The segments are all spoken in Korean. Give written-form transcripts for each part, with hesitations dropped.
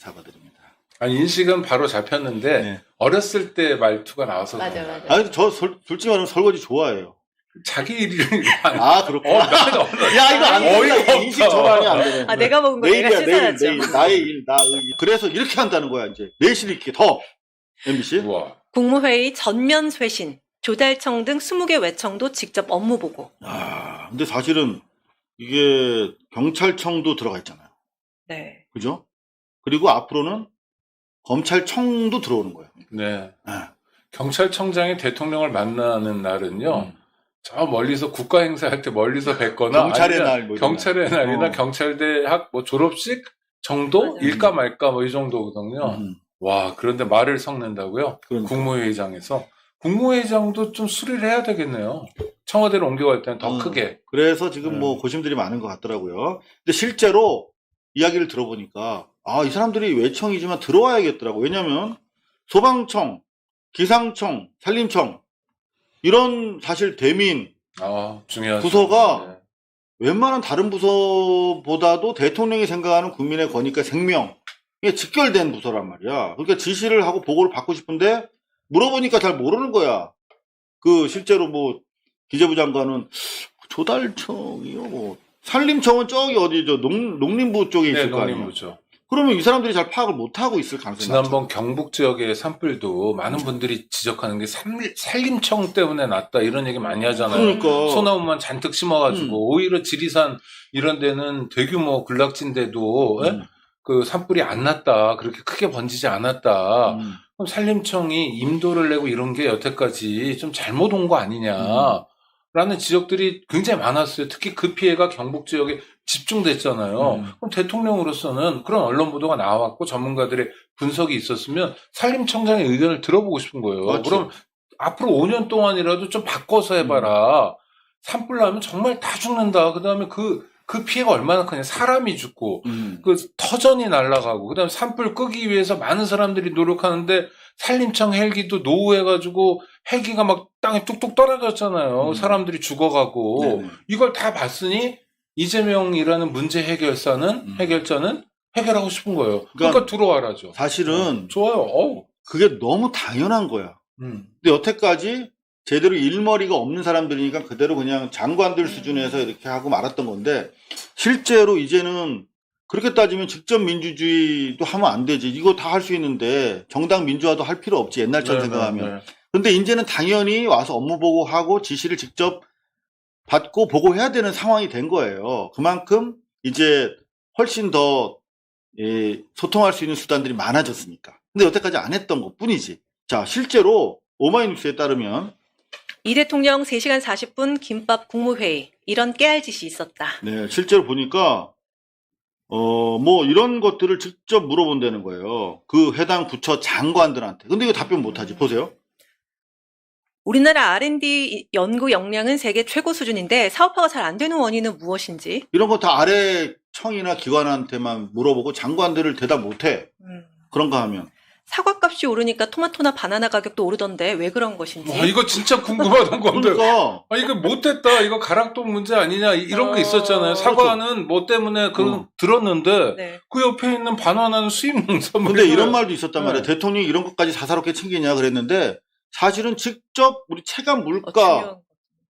사과드립니다. 아니, 인식은 바로 잡혔는데 네. 어렸을 때 말투가 나와서 맞아, 그런가. 맞아. 아니, 저 솔직히 말하면 설거지 좋아해요. 자기 일을 아, 그렇구나. 야, 이거 안 돼. 어이가 인식 없다. 전환이 안 되네. 아, 내가 먹은 거 내가 내일. 씻어야죠. 나의 일, 나의 일. 그래서 이렇게 한다는 거야, 이제. 내실 있게 더. MBC. 우와. 국무회의 전면 쇄신, 조달청 등 20개 외청도 직접 업무 보고. 아, 근데 사실은 이게 경찰청도 들어가 있잖아요. 네. 그죠? 그리고 앞으로는 검찰청도 들어오는 거예요. 네. 아, 경찰청장이 대통령을 만나는 날은요, 저 멀리서 국가 행사할 때 멀리서 뵙거나 경찰의 아니면 날, 뭐 이런 경찰의 날. 날이나 어. 경찰대 학 뭐 졸업식 정도 맞아요. 일까 말까 뭐 이 정도거든요. 와, 그런데 말을 섞는다고요? 그러니까. 국무회의장에서 국무회의장도 좀 수리를 해야 되겠네요. 청와대로 옮겨갈 때는 더 크게. 그래서 지금 뭐 고심들이 많은 것 같더라고요. 근데 실제로 이야기를 들어보니까 아, 이 사람들이 외청이지만 들어와야겠더라고. 왜냐면 소방청, 기상청, 산림청 이런 사실 대민 아, 중요하죠. 부서가 네. 웬만한 다른 부서보다도 대통령이 생각하는 국민의 권익과 생명에 직결된 부서란 말이야. 그러니까 지시를 하고 보고를 받고 싶은데 물어보니까 잘 모르는 거야. 그 실제로 뭐 기재부 장관은 조달청이요, 뭐 산림청은 저기 어디죠? 농림부 쪽에 있을 네, 거 아니에요. 농림부죠. 그러면 이 사람들이 잘 파악을 못 하고 있을 가능성이 지난번 경북 지역의 산불도 많은 분들이 지적하는 게 산림청 때문에 났다 이런 얘기 많이 하잖아요. 그러니까 소나무만 잔뜩 심어가지고 오히려 지리산 이런 데는 대규모 군락지인데도 그 산불이 안 났다, 그렇게 크게 번지지 않았다. 그럼 산림청이 임도를 내고 이런 게 여태까지 좀 잘못 온 거 아니냐라는 지적들이 굉장히 많았어요. 특히 그 피해가 경북 지역에 집중됐잖아요. 그럼 대통령으로서는 그런 언론 보도가 나왔고 전문가들의 분석이 있었으면 산림청장의 의견을 들어보고 싶은 거예요. 그렇죠. 그럼 앞으로 5년 동안이라도 좀 바꿔서 해봐라. 산불 나면 정말 다 죽는다. 그 다음에 그 피해가 얼마나 크냐. 사람이 죽고, 그 터전이 날아가고, 그 다음에 산불 끄기 위해서 많은 사람들이 노력하는데 산림청 헬기도 노후해가지고 헬기가 막 땅에 뚝뚝 떨어졌잖아요. 사람들이 죽어가고. 네네. 이걸 다 봤으니 이재명이라는 문제 해결자는 해결하고 싶은 거예요. 그러니까 들어와라죠. 사실은 좋아요. 어우. 그게 너무 당연한 거야. 근데 여태까지 제대로 일머리가 없는 사람들이니까 그대로 그냥 장관들 수준에서 이렇게 하고 말았던 건데 실제로 이제는 그렇게 따지면 직접 민주주의도 하면 안 되지. 이거 다 할 수 있는데 정당 민주화도 할 필요 없지. 옛날처럼 생각하면. 근데 이제는 당연히 와서 업무 보고하고 지시를 직접 받고 보고해야 되는 상황이 된 거예요. 그만큼 이제 훨씬 더 소통할 수 있는 수단들이 많아졌으니까. 근데 여태까지 안 했던 것 뿐이지. 자, 실제로 오마이뉴스에 따르면 이 대통령 3시간 40분 김밥 국무회의. 이런 깨알 짓이 있었다. 네, 실제로 보니까 뭐 이런 것들을 직접 물어본다는 거예요. 그 해당 부처 장관들한테. 근데 이거 답변 못하지. 보세요. 우리나라 R&D 연구 역량은 세계 최고 수준인데 사업화가 잘 안 되는 원인은 무엇인지. 이런 거 다 아래 청이나 기관한테만 물어보고 장관들을 대답 못해. 그런가 하면. 사과값이 오르니까 토마토나 바나나 가격도 오르던데 왜 그런 것인지. 와, 이거 진짜 궁금하던 건데. 그러니까 아, 이거 못됐다. 이거 가락동 문제 아니냐. 이런 게 있었잖아요. 사과는 뭐 때문에 들었는데, 네. 그 옆에 있는 바나나는 수입 농산물. 근데 이런 말도 있었단 말이에요. 네. 대통령이 이런 것까지 사사롭게 챙기냐 그랬는데 사실은 직접 우리 체감 물가, 중요한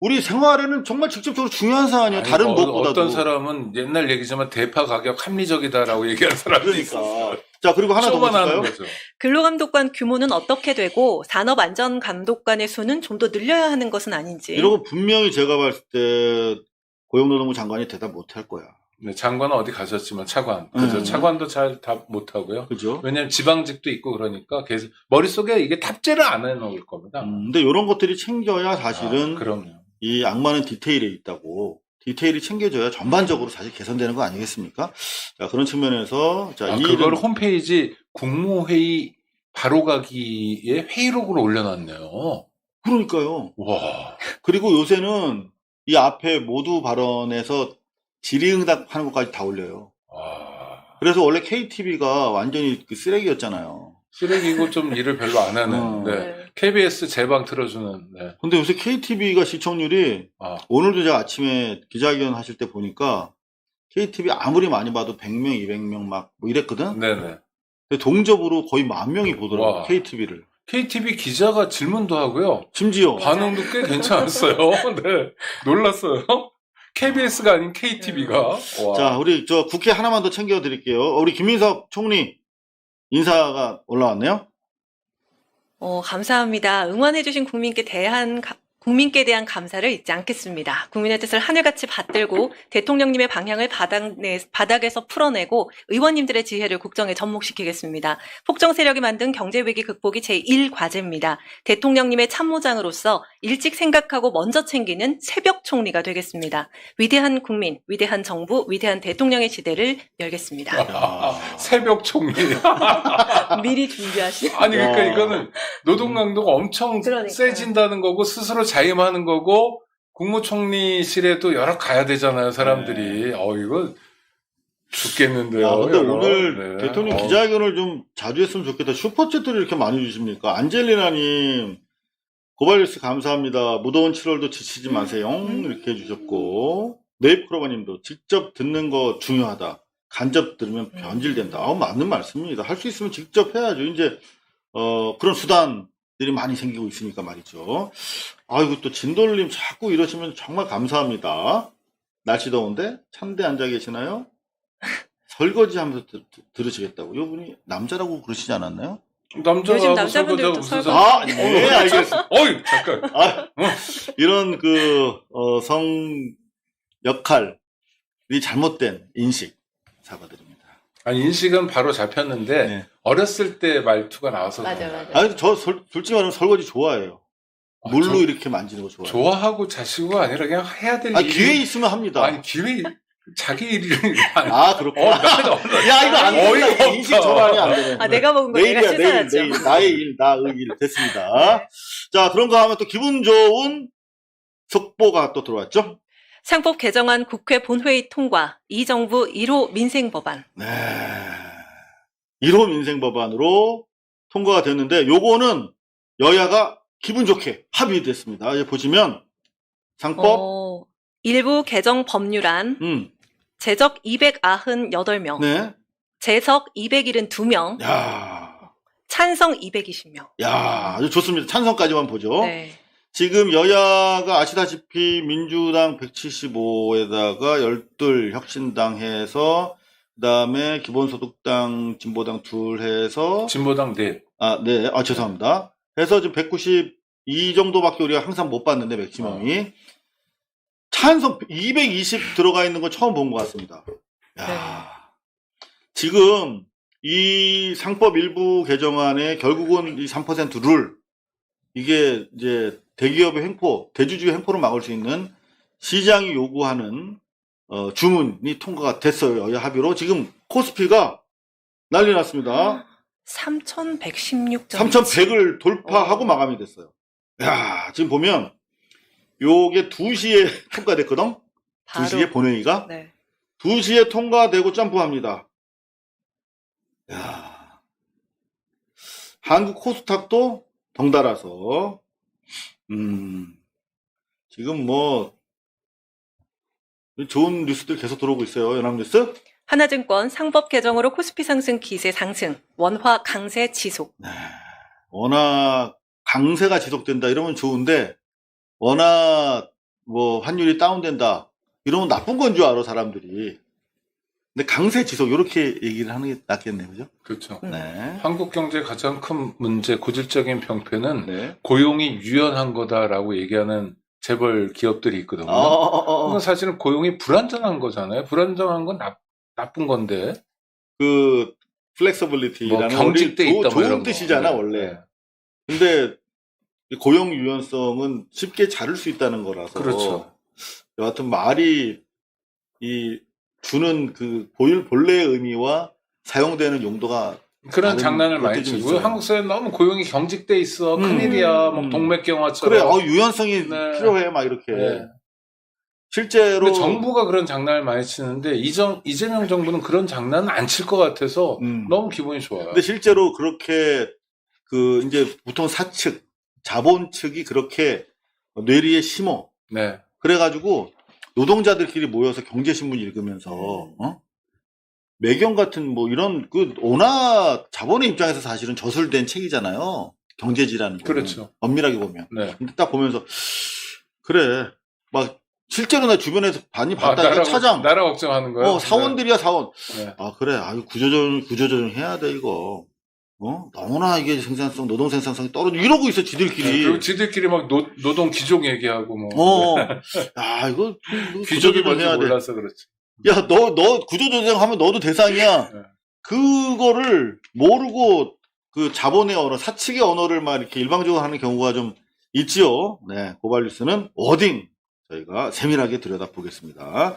우리 생활에는 정말 직접적으로 중요한 사안이에요. 다른 무엇보다도. 어떤 사람은 옛날 얘기지만 대파 가격 합리적이다라고 얘기하는 사람도 있어요. 그러니까. 자, 그리고 하나 더 쇼만 볼까요? 하는 거죠. 근로감독관 규모는 어떻게 되고 산업안전감독관의 수는 좀 더 늘려야 하는 것은 아닌지. 이러고 분명히 제가 봤을 때 고용노동부 장관이 대답 못할 거야. 네, 장관은 어디 가셨지만 차관. 그죠. 차관도 잘 답 못하고요. 그죠? 왜냐면 지방직도 있고 그러니까 계속 머릿속에 이게 탑재를 안 해놓을 겁니다. 근데 이런 것들이 챙겨야 사실은 그럼요. 이 악마는 디테일에 있다고. 디테일이 챙겨줘야 전반적으로 사실 개선되는 거 아니겠습니까? 자, 그런 측면에서 자, 이 그걸 일은 홈페이지 국무회의 바로가기에 회의록으로 올려놨네요. 그러니까요. 와. 그리고 요새는 이 앞에 모두 발언에서 질의응답하는 것까지 다 올려요. 와. 그래서 원래 KTV가 완전히 그 쓰레기였잖아요. 쓰레기고 좀 일을 별로 안 하는. 네. 네. KBS 재방 틀어주는. 네. 근데 요새 KTV가 시청률이 오늘도 제가 아침에 기자회견 하실 때 보니까 KTV 아무리 많이 봐도 100명, 200명 막 뭐 이랬거든? 네네. 근데 동접으로 거의 10,000명이 보더라고요. 와. KTV를. KTV 기자가 질문도 하고요. 심지어 반응도 꽤 괜찮았어요. 네. 놀랐어요. KBS가 아닌 KTV가. 자, 우리 저 국회 하나만 더 챙겨 드릴게요. 우리 김민석 총리 인사가 올라왔네요. 감사합니다. 응원해주신 국민께 대한 감사를 잊지 않겠습니다. 국민의 뜻을 하늘같이 받들고 대통령님의 방향을 바닥에서 풀어내고 의원님들의 지혜를 국정에 접목시키겠습니다. 폭정 세력이 만든 경제위기 극복이 제1과제입니다. 대통령님의 참모장으로서 일찍 생각하고 먼저 챙기는 새벽 총리가 되겠습니다. 위대한 국민, 위대한 정부, 위대한 대통령의 시대를 열겠습니다. 새벽 총리. 미리 준비하시. 아니 그러니까 이거는 노동 강도가 엄청 그러니까요. 세진다는 거고 스스로 자임하는 거고 국무총리실에도 여러 가야 되잖아요 사람들이. 이거 죽겠는데요. 근데 여러. 오늘 네. 대통령 기자회견을 좀 자주 했으면 좋겠다. 슈퍼챗들이 이렇게 많이 주십니까? 안젤리나님, 고발뉴스 감사합니다. 무더운 7월도 지치지 마세요. 이렇게 해주셨고, 네잎크로바님도 직접 듣는 거 중요하다. 간접 들으면 변질된다. 맞는 말씀입니다. 할 수 있으면 직접 해야죠. 이제, 그런 수단들이 많이 생기고 있으니까 말이죠. 아이고, 또 진돌님 자꾸 이러시면 정말 감사합니다. 날씨 더운데 찬데 앉아 계시나요? 설거지 하면서 들으시겠다고. 이분이 남자라고 그러시지 않았나요? 요즘 남자하고 남자분들도 설거지하고 무슨 설거지. 네, 알겠습니다. 잠깐. 이런 성 역할이 잘못된 인식 사과드립니다. 아니 인식은 바로 잡혔는데 네. 어렸을 때 말투가 나와서 맞아, 그런 거예요. 맞아. 저 솔직히 말하면 설거지 좋아해요. 물로 이렇게 만지는 거 좋아해요. 좋아하고 자시고가 아니라 그냥 해야 될 일이. 기회 있으면 합니다. 아니 기회 자기 일이 아니. 그렇구나. 야, 이거 안 어이가 된다. 인식 전환이 안 되네. 내가 먹은 거 내가 씻어야죠. 내일. 나의 일, 나의 일. 됐습니다. 자, 그런가 하면 또 기분 좋은 속보가 또 들어왔죠? 상법 개정안 국회 본회의 통과, 이 정부 1호 민생법안. 네. 1호 민생법안으로 통과가 됐는데, 요거는 여야가 기분 좋게 합의됐습니다. 여기 보시면, 상법, 일부 개정 법률안, 제적 298명, 네. 재석 272명, 야, 찬성 220명. 아주 좋습니다. 찬성까지만 보죠. 네. 지금 여야가 아시다시피 민주당 175에다가 열둘 혁신당 해서 그다음에 기본소득당 진보당 둘 해서 진보당 넷. 네. 죄송합니다. 해서 지금 192 정도밖에 우리가 항상 못 봤는데 맥시멈이 찬성 220 들어가 있는 건 처음 본 것 같습니다. 지금 이 상법 일부 개정안에 결국은 이 3% 룰 이게 이제 대기업의 횡포, 대주주의 횡포를 막을 수 있는 시장이 요구하는 주문이 통과가 됐어요. 여야 합의로. 지금 코스피가 난리 났습니다. 3,116점. 3,100을 돌파하고 마감이 됐어요. 지금 보면 요게 2시에 통과됐거든? 바로. 2시에 본회의가? 네. 2시에 통과되고 점프합니다. 한국 코스닥도 덩달아서 지금 좋은 뉴스들 계속 들어오고 있어요. 연합뉴스. 하나증권 상법 개정으로 코스피 상승 기세 상승, 원화 강세 지속. 네. 워낙 강세가 지속된다 이러면 좋은데 워낙 환율이 다운된다 이러면 나쁜 건 줄 알아 사람들이. 근데 강세 지속 이렇게 얘기를 하는 게 낫겠네요, 그죠? 그렇죠. 네. 한국 경제의 가장 큰 문제, 고질적인 병폐는 네. 고용이 유연한 거다라고 얘기하는 재벌 기업들이 있거든요. 그건 사실은 고용이 불안정한 거잖아요. 불안정한 건 나쁜 건데. 그 플렉서빌리티라는 경직돼 있다 좋은 이런 뜻이잖아 거. 원래. 네. 근데 고용 유연성은 쉽게 자를 수 있다는 거라서. 그렇죠. 여하튼 말이 주는 그 본래의 의미와 사용되는 용도가 그런 다른 장난을 많이 것들이 좀 치고 있어요. 한국 사회 너무 고용이 경직돼 있어. 큰일이야. 동맥경화처럼. 그래, 유연성이 네. 필요해 막 이렇게. 네. 실제로 근데 정부가 그런 장난을 많이 치는데 이재명 정부는 그런 장난은 안 칠 것 같아서 너무 기분이 좋아요. 근데 실제로 그렇게 이제 보통 사측, 자본 측이 그렇게 뇌리에 심어. 네. 그래가지고 노동자들끼리 모여서 경제신문 읽으면서 매경 같은 뭐 이런 그 오나 자본의 입장에서 사실은 저술된 책이잖아요. 경제지라는 거. 그렇죠. 엄밀하게 보면. 네. 근데 딱 보면서 그래 막 실제로 나 주변에서 많이 봤다니까 차장. 나라 걱정하는 거예요? 사원들이야 사원. 네. 아 그래 구조조정 해야 돼 이거. 너무나 이게 노동 생산성이 떨어져 이러고 있어 지들끼리. 네, 그리고 지들끼리 막 노동 귀족 얘기하고 뭐. 야 이거 귀족이 구조조정 뭔지 해야 돼. 몰라서 그렇지. 야 너 구조조정 하면 너도 대상이야. 네. 그거를 모르고 그 자본의 언어, 사측의 언어를 막 이렇게 일방적으로 하는 경우가 좀 있지요. 네, 고발뉴스는 워딩 저희가 세밀하게 들여다보겠습니다.